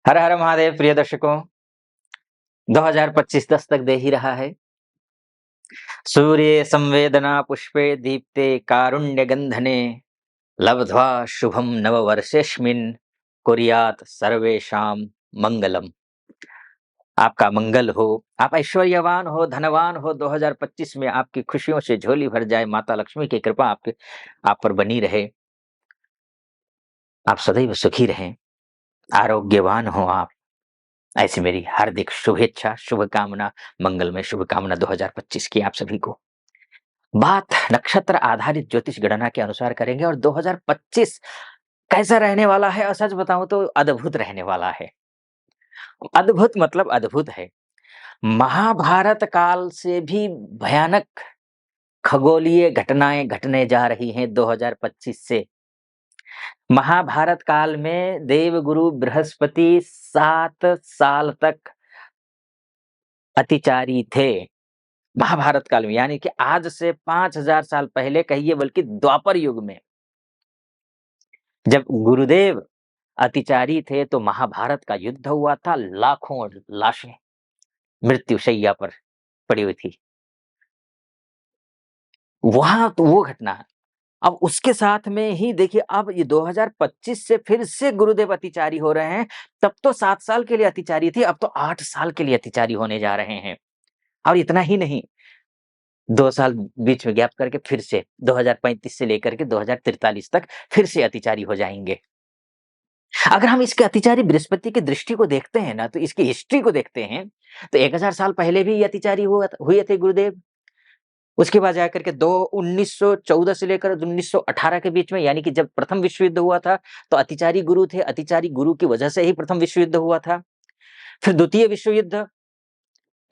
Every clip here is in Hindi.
हर हर महादेव प्रिय दर्शकों, 2025 दस्तक दे ही रहा है। सूर्ये संवेदना पुष्पे दीप्ते कारुण्य गंधने लब्ध्वा शुभम नववर्षेस्मिन् कुर्यात् सर्वेषां मंगलम। आपका मंगल हो, आप ऐश्वर्यवान हो, धनवान हो। 2025 में आपकी खुशियों से झोली भर जाए। माता लक्ष्मी की कृपा आप पर बनी रहे। आप सदैव सुखी रहें, आरोग्यवान हो आप। ऐसी मेरी हार्दिक शुभेच्छा, शुभकामना, मंगलमय शुभकामना 2025 की आप सभी को। बात नक्षत्र आधारित ज्योतिष गणना के अनुसार करेंगे और 2025 कैसा रहने वाला है। और सच बताऊं तो अद्भुत रहने वाला है। अद्भुत मतलब अद्भुत है। महाभारत काल से भी भयानक खगोलीय घटनाएं घटने जा रही हैं 2025 से। महाभारत काल में देवगुरु बृहस्पति 7 साल तक अतिचारी थे। महाभारत काल में यानी कि आज से 5000 साल पहले कहिए, बल्कि द्वापर युग में जब गुरुदेव अतिचारी थे तो महाभारत का युद्ध हुआ था। लाखों लाशें मृत्युशैया पर पड़ी हुई थी। वहां तो वो घटना। अब उसके साथ में ही देखिए, अब ये 2025 से फिर से गुरुदेव अतिचारी हो रहे हैं। तब तो 7 साल के लिए अतिचारी थी, अब तो 8 साल के लिए अतिचारी होने जा रहे हैं। और इतना ही नहीं, 2 साल बीच में गैप करके फिर से 2035 से लेकर के 2043 तक फिर से अतिचारी हो जाएंगे। अगर हम इसके अतिचारी बृहस्पति की दृष्टि को देखते हैं ना, तो इसकी हिस्ट्री को देखते हैं, तो 1000 साल पहले भी ये अतिचारी हुए थे गुरुदेव। उसके बाद जाकर के 1914 से लेकर 1918 के बीच में, यानी कि जब प्रथम विश्व युद्ध हुआ था, तो अतिचारी गुरु थे। अतिचारी गुरु की वजह से ही प्रथम विश्व युद्ध हुआ था। फिर द्वितीय विश्व युद्ध,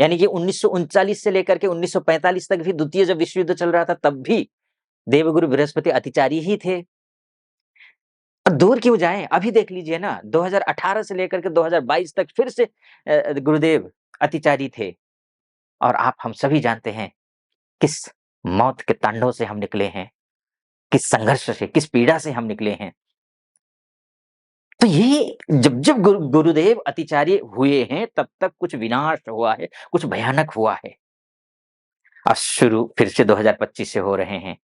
यानी कि 1939 से लेकर के 1945 तक भी द्वितीय जब विश्व युद्ध चल रहा था, तब भी देवगुरु बृहस्पति अतिचारी ही थे। दूर क्यों जाएं, अभी देख लीजिए ना, 2018 से लेकर के 2022 तक फिर से गुरुदेव अतिचारी थे। और हम सभी जानते हैं किस मौत के तांडव से हम निकले हैं, किस संघर्ष से, किस पीड़ा से हम निकले हैं। तो ये जब गुरुदेव अतिचार्य हुए हैं, तब तक कुछ विनाश हुआ है, कुछ भयानक हुआ है। और शुरू फिर से 2025 से हो रहे हैं।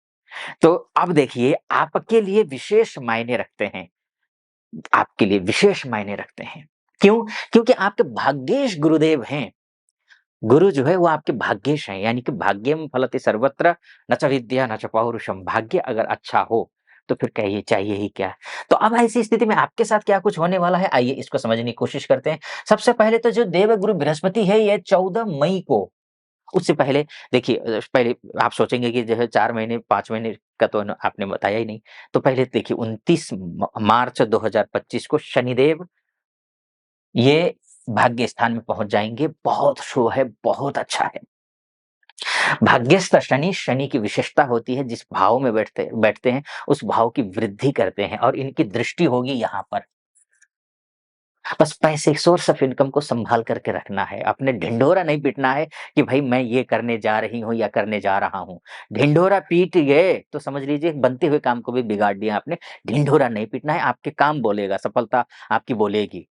तो अब देखिए, आपके लिए विशेष मायने रखते हैं। आपके लिए विशेष मायने रखते हैं। क्यों? क्योंकि आपके भाग्येश गुरुदेव हैं। गुरु जो है वो आपके भाग्येश हैं, यानी कि भाग्यम फलति सर्वत्र न च विद्या न च पौरुषम। भाग्य अगर अच्छा हो तो फिर कहिए चाहिए ही क्या। तो अब ऐसी स्थिति में आपके साथ क्या कुछ होने वाला है, आइए इसको समझने की कोशिश करते हैं। सबसे पहले तो जो देवगुरु बृहस्पति है, ये 14 मई को, उससे पहले देखिए, पहले आप सोचेंगे कि जो है 4 महीने 5 महीने का तो आपने बताया ही नहीं। तो पहले देखिए, 29 मार्च 2025 को शनिदेव ये भाग्य स्थान में पहुंच जाएंगे। बहुत शुभ है, बहुत अच्छा है। भाग्यस्थ शनि, शनि की विशेषता होती है, जिस भाव में बैठते बैठते हैं उस भाव की वृद्धि करते हैं, और इनकी दृष्टि होगी यहाँ पर। बस पैसे, सोर्स ऑफ इनकम को संभाल करके रखना है। अपने ढिंढोरा नहीं पीटना है कि भाई मैं ये करने जा रही हूँ या करने जा रहा हूँ। ढिंढोरा पीट गए तो समझ लीजिए बनते हुए काम को भी बिगाड़ दिया आपने। ढिंढोरा नहीं पीटना है, आपके काम बोलेगा, सफलता आपकी बोलेगी।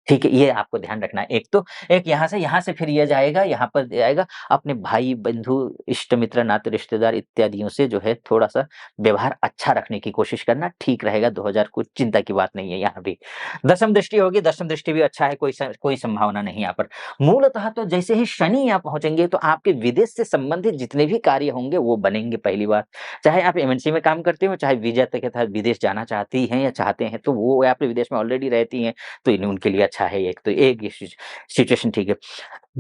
ठीक है, ये आपको ध्यान रखना है। एक तो एक यहाँ से फिर ये जाएगा, यहाँ पर जाएगा। अपने भाई, बंधु, इष्ट मित्र, नाते रिश्तेदार इत्यादियों से जो है थोड़ा-सा व्यवहार अच्छा रखने की कोशिश करना, ठीक रहेगा। 2000 कुछ चिंता की बात नहीं है यहाँ भी। दशम दृष्टि होगी, दशम दृष्टि भी अच्छा है, कोई संभावना नहीं यहाँ पर। मूलतः तो जैसे ही शनि यहाँ पहुँचेंगे, तो आपके विदेश से संबंधित जितने भी कार्य होंगे वो बनेंगे पहली बात। चाहे आप एमएनसी में काम करते हो, चाहे वीज़ा के तहत विदेश जाना चाहती हैं या चाहते हैं, तो वो आप विदेश में ऑलरेडी रहती हैं, तो उनके लिए अच्छा है। एक तो एक ये सिचुएशन ठीक है।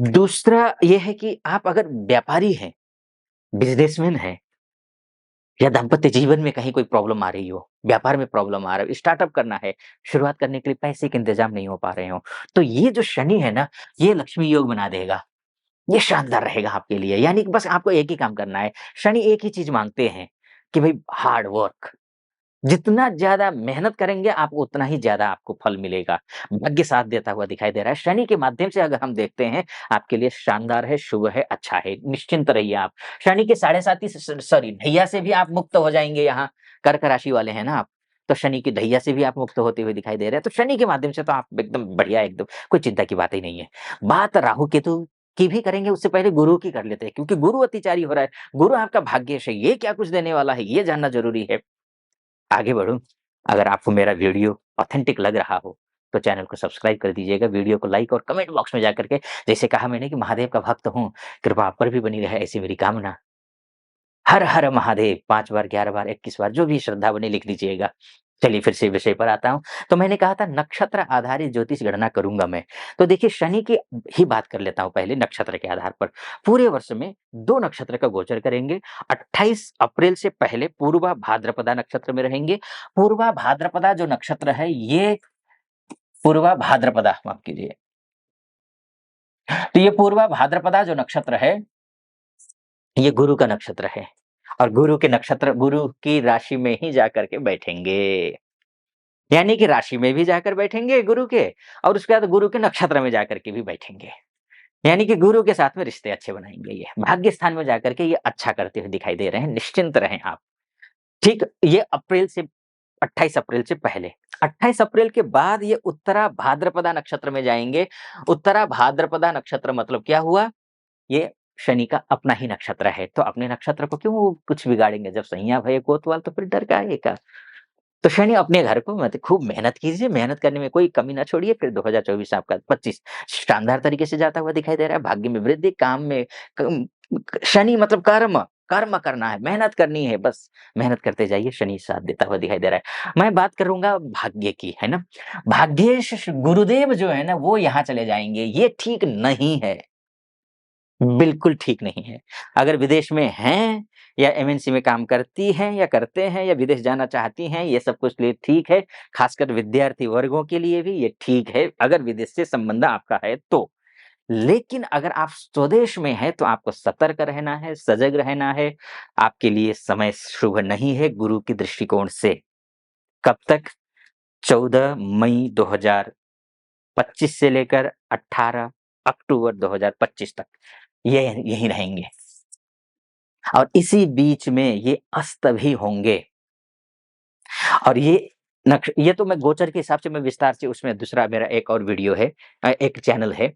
दूसरा ये है कि आप अगर व्यापारी हैं, बिज़नेसमैन हैं, या दाम्पत्य जीवन में कहीं कोई प्रॉब्लम आ रही हो, व्यापार में प्रॉब्लम आ रहा है, स्टार्टअप करना है, शुरुआत करने के लिए पैसे के इंतज़ाम नहीं हो पा रहे हो, तो ये जो शनि है ना, ये लक्ष्मी योग बना देगा। ये शानदार रहेगा आपके लिए। यानी कि बस आपको एक ही काम करना है। शनि एक ही चीज़ माँगते हैं कि भई हार्ड वर्क। जितना ज़्यादा मेहनत करेंगे, आप उतना ही ज़्यादा आपको फल मिलेगा। भाग्य साथ देता हुआ दिखाई दे रहा है। शनि के माध्यम से अगर हम देखते हैं, आपके लिए शानदार है, शुभ है, अच्छा है। निश्चिंत रहिए आप। शनि के साढ़े साती स सॉरी ढैया से भी आप मुक्त हो जाएँगे यहाँ। कर्क राशि वाले हैं ना आप। तो शनि की दैया से भी आप मुक्त होते हुए दिखाई दे रहे हैं। तो शनि के माध्यम से तो आप एकदम बढ़िया, एकदम कोई चिंता की बात ही नहीं है। बात राहु केतु की भी करेंगे, उससे पहले गुरु की कर लेते हैं, क्योंकि गुरु अतिचारी हो रहा है। गुरु आपका भाग्येश है, ये क्या कुछ देने वाला है, ये जानना ज़रूरी है। आगे बढ़ूँ, अगर आपको मेरा वीडियो ऑथेंटिक लग रहा हो, तो चैनल को सब्सक्राइब कर दीजिएगा, वीडियो को लाइक और कमेंट बॉक्स में जाकर के, जैसे कहा मैंने कि महादेव का भक्त हूँ, कृपा आप पर भी बनी रहे, ऐसी मेरी कामना। हर हर महादेव 5 बार, 11 बार, 21 बार, जो भी श्रद्धा बनी लिख दीजिएगा। चलिए फिर से विषय पर आता हूँ। तो मैंने कहा था नक्षत्र आधारित ज्योतिष गणना करूँगा मैं। तो देखिए शनि की ही बात कर लेता हूँ पहले नक्षत्र के आधार पर। पूरे वर्ष में 2 नक्षत्र का गोचर करेंगे। 28 अप्रैल से पहले पूर्वा भाद्रपदा नक्षत्र में रहेंगे। पूर्वा भाद्रपदा जो नक्षत्र है, ये पूर्वा भाद्रपदा, माफ़ कीजिए। तो ये पूर्वा भाद्रपदा जो नक्षत्र है, ये गुरु का नक्षत्र है, और गुरु के नक्षत्र, गुरु की राशि में ही जाकर के बैठेंगे। यानी कि राशि में भी जाकर बैठेंगे गुरु के, और उसके बाद गुरु के नक्षत्र में जाकर के भी बैठेंगे। यानी कि गुरु के साथ में रिश्ते अच्छे बनाएँगे ये। भाग्य स्थान में जाकर के ये अच्छा करते हुए दिखाई दे रहे हैं, निश्चिंत रहें आप। ठीक, ये अप्रैल से 28 अप्रैल से पहले। 28 अप्रैल के बाद ये उत्तरा भाद्रपदा नक्षत्र में जाएँगे। उत्तरा भाद्रपदा नक्षत्र मतलब क्या हुआ? ये शनि का अपना ही नक्षत्र है, तो अपने नक्षत्र को क्यों वो कुछ बिगाड़ेंगे? जब सैया भये कोतवाल तो फिर डर काहे का? तो शनि अपने घर को मत खूब मेहनत कीजिए, मेहनत करने में कोई कमी ना छोड़िए, फिर 2024 आपका 25 शानदार तरीके से जाता हुआ दिखाई दे रहा है। भाग्य में वृद्धि, काम में कम, शनि मतलब कर्म, कर्म करना है, मेहनत करनी है, बस मेहनत करते जाइए, शनि साथ देता हुआ दिखाई दे रहा है। मैं बात करूँगा भाग्य की, है ना? भाग्येश गुरुदेव जो है ना, वो यहाँ चले जाएँगे, ये ठीक नहीं है। बिल्कुल ठीक नहीं है। अगर विदेश में हैं या एमएनसी में काम करती हैं या करते हैं या विदेश जाना चाहती हैं, ये सब कुछ लिए ठीक है। खासकर विद्यार्थी वर्गों के लिए भी ये ठीक है, अगर विदेश से संबंध आपका है तो। लेकिन अगर आप स्वदेश में हैं, तो आपको सतर्क रहना है, सजग रहना है। आपके लिए समय शुभ नहीं है गुरु के दृष्टिकोण से। कब तक? 14 मई 2025 से लेकर 18 अक्टूबर 2025 तक। ये यहीं रहेंगे, और इसी बीच में ये अस्त भी होंगे। और ये तो मैं गोचर के हिसाब से मैं विस्तार से, उसमें दूसरा मेरा एक और वीडियो है, एक चैनल है,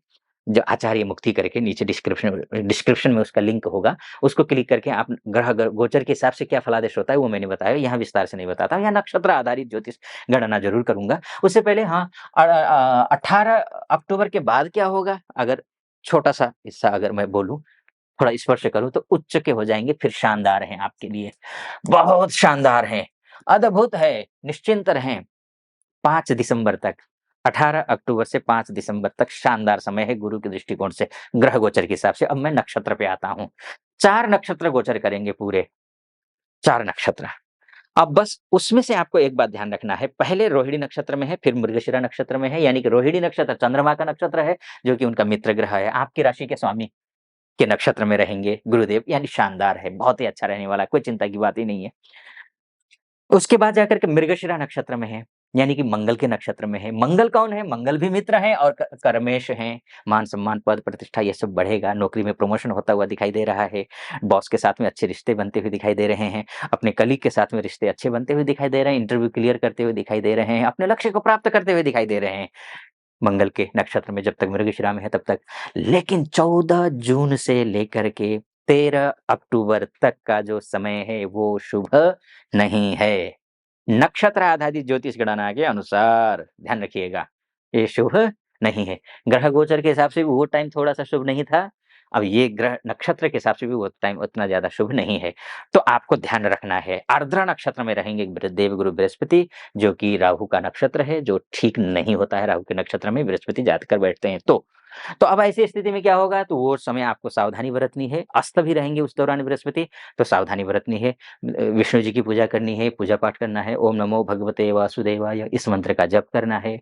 जो आचार्य मुक्ति करके, नीचे डिस्क्रिप्शन में उसका लिंक होगा। उसको क्लिक करके आप ग्रह गोचर के हिसाब से क्या फलादेश होता है वो मैंने बताया, यहाँ विस्तार से नहीं बताता। यहाँ नक्षत्र आधारित ज्योतिष गणना ज़रूर करूँगा। उससे पहले हाँ, 18 अक्टूबर के बाद क्या होगा? अगर छोटा-सा हिस्सा अगर मैं बोलूँ, थोड़ा स्पर्श करूँ, तो उच्च के हो जाएँगे, फिर शानदार हैं आपके लिए, बहुत शानदार हैं, अद्भुत है, निश्चिंत रहें। 5 दिसंबर तक, 18 अक्टूबर से 5 दिसंबर तक शानदार समय है गुरु के दृष्टिकोण से, ग्रह गोचर के हिसाब से। अब मैं नक्षत्र पे आता हूँ। 4 नक्षत्र गोचर करेंगे पूरे, 4 नक्षत्र। अब बस उसमें से आपको एक बात ध्यान रखना है, पहले रोहिणी नक्षत्र में है, फिर मृगशिरा नक्षत्र में है, यानी कि रोहिणी नक्षत्र चंद्रमा का नक्षत्र है, जो कि उनका मित्र ग्रह है, आपकी राशि के स्वामी के नक्षत्र में रहेंगे गुरुदेव, यानी शानदार है, बहुत ही अच्छा रहने वाला है, कोई चिंता की बात ही नहीं है। उसके बाद जाकर के मृगशिरा नक्षत्र में है, यानी कि मंगल के नक्षत्र में है। मंगल कौन है? मंगल भी मित्र हैं और कर्मेश हैं। मान-सम्मान, पद-प्रतिष्ठा ये सब बढ़ेगा, नौकरी में प्रमोशन होता हुआ दिखाई दे रहा है, बॉस के साथ में अच्छे रिश्ते बनते हुए दिखाई दे रहे हैं, अपने कलीग के साथ में रिश्ते अच्छे बनते हुए दिखाई दे रहे हैं, इंटरव्यू क्लियर करते हुए दिखाई दे रहे हैं, अपने लक्ष्य को प्राप्त करते हुए दिखाई दे रहे हैं। मंगल के नक्षत्र में जब तक मृगशिरा में है तब तक। लेकिन 14 जून से लेकर के 13 अक्टूबर तक का जो समय है वो शुभ नहीं है। नक्षत्र आधारित ज्योतिष गणना के अनुसार ध्यान रखिएगा, ये शुभ नहीं है। ग्रह गोचर के हिसाब से भी वो टाइम थोड़ा-सा शुभ नहीं था। अब ये ग्रह नक्षत्र के हिसाब से भी वो टाइम उतना ज़्यादा शुभ नहीं है। तो आपको ध्यान रखना है। आर्द्रा नक्षत्र में रहेंगे देवगुरु बृहस्पति, जो कि राहु का नक्षत्र है, जो ठीक नहीं होता है, राहु के नक्षत्र में बृहस्पति जाकर बैठते हैं तो। तो अब ऐसी स्थिति में क्या होगा? तो वो समय आपको सावधानी बरतनी है। अस्त भी रहेंगे उस दौरान बृहस्पति, तो सावधानी बरतनी है। विष्णु जी की पूजा करनी है, पूजा पाठ करना है, ओम नमो भगवते वासुदेवाय इस मंत्र का जप करना है,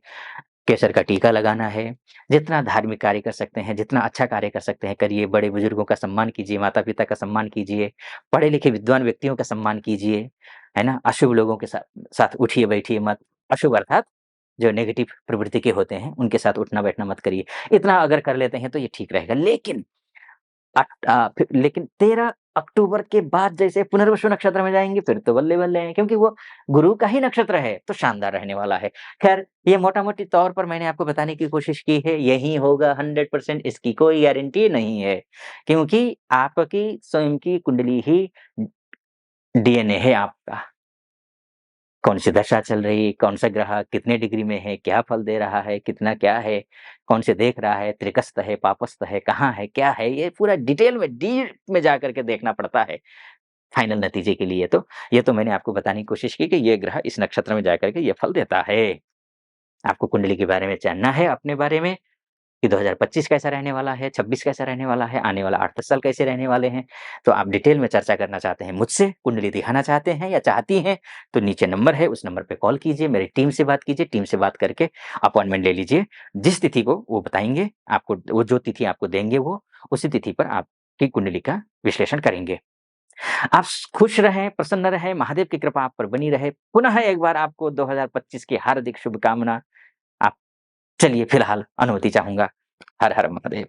केसर का टीका लगाना है। जितना धार्मिक कार्य कर सकते हैं, जितना अच्छा कार्य कर सकते हैं करिए। बड़े बुजुर्गों का सम्मान कीजिए, माता-पिता का सम्मान कीजिए, पढ़े-लिखे विद्वान व्यक्तियों का सम्मान कीजिए, है ना? अशुभ लोगों के साथ साथ उठिए-बैठिए मत। अशुभ अर्थात जो नेगेटिव प्रवृत्ति के होते हैं, उनके साथ उठना-बैठना मत करिए। इतना अगर कर लेते हैं तो ये ठीक रहेगा। लेकिन 13 अक्टूबर के बाद जैसे पुनर्वसु नक्षत्र में जाएँगे फिर तो बल्ले-बल्ले हैं क्योंकि वो गुरु का ही नक्षत्र है, तो शानदार रहने वाला है। ख़ैर ये मोटा-मोटी तौर पर मैंने आपको बताने की कोशिश की है, यही होगा 100% इसकी कोई गारंटी नहीं है, क्योंकि आपकी स्वयं की कुंडली ही डीएनए है आपका। कौन-सी दशा चल रही, कौन-सा ग्रह कितने डिग्री में है, क्या फल दे रहा है, कितना क्या है, कौन से देख रहा है, त्रिकस्थ है, पापस्थ है, कहाँ है, क्या है, ये पूरा डिटेल में डीप में जाकर के देखना पड़ता है, फाइनल नतीजे के लिए तो। ये तो मैंने आपको बताने की कोशिश की कि ये ग्रह इस नक्षत्र में जाकर के ये फल देता है। आपको कुंडली के बारे में जानना है, अपने बारे में कि 2025 कैसा रहने वाला है, 26 कैसा रहने वाला है, आने वाला 8-10 साल कैसे रहने वाले हैं। तो आप डिटेल में चर्चा करना चाहते हैं मुझसे, कुंडली दिखाना चाहते हैं या चाहती हैं, तो नीचे नंबर है, उस नंबर पे कॉल कीजिए, मेरी टीम से बात कीजिए, टीम से बात करके अपॉइंटमेंट ले लीजिए। जिस तिथि को वो बताएँगे, आपको वो जो तिथि आपको देंगे वो, उसी तिथि पर आपकी कुंडली का विश्लेषण करेंगे। आप खुश रहें, प्रसन्न रहें, महादेव की कृपा आप पर बनी रहे। पुनः एक बार आपको 2025 की हार्दिक शुभकामना। आप चलिए फिलहाल अनुमति चाहूँगा। हर हर महादेव।